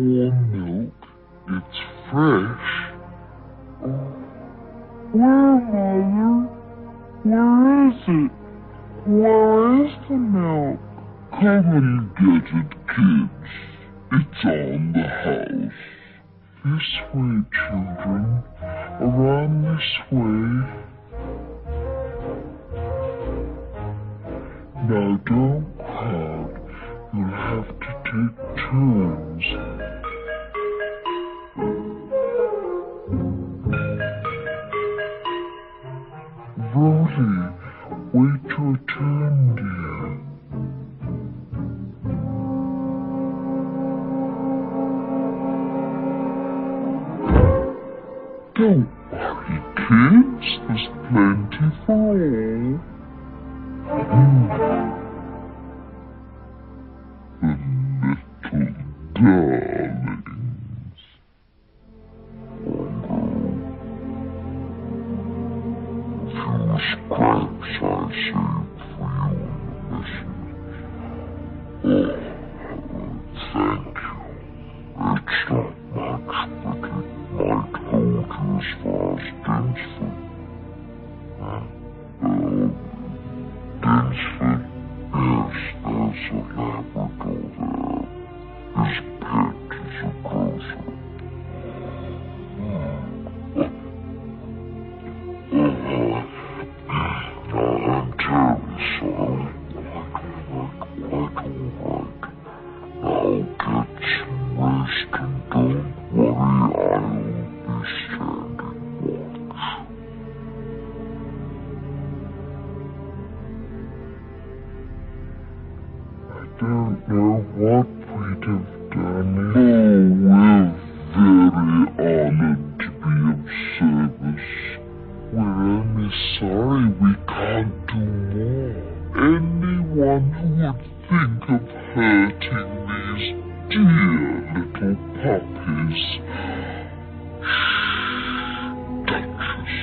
Warm milk. It's fresh. Where, Mother? Where is it? Where is the milk? Come and get it, kids. It's on the house. This way, children. Around this way. Now don't crowd. You'll have to take turns. Rhodey, wait your turn, dear. Don't worry, kids. There's plenty for all. The little darlings. A few scraps I saved for you in the message. Oh, thank you. It's not much, but it might hold you as far as Dinsford. Dinsford? Yes, there's a Labrador there. His pet is a grocer. I'm terribly sorry. Quite all right. Now get some rest and don't worry, I'll be standing watch. I don't know what we'd have done. Oh, we're very honored to be of service. We're only sorry we can't do more. Anyone who would think of hurting these dear little puppies. Duchess,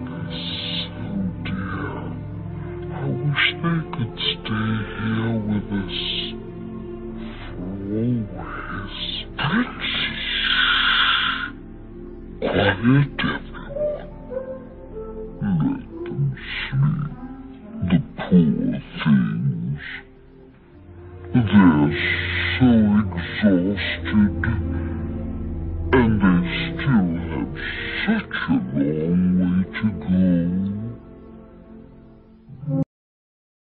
they're so dear. I wish they could stay here with us for always. Princess, quiet everyone. Let them sleep, the poor things. They're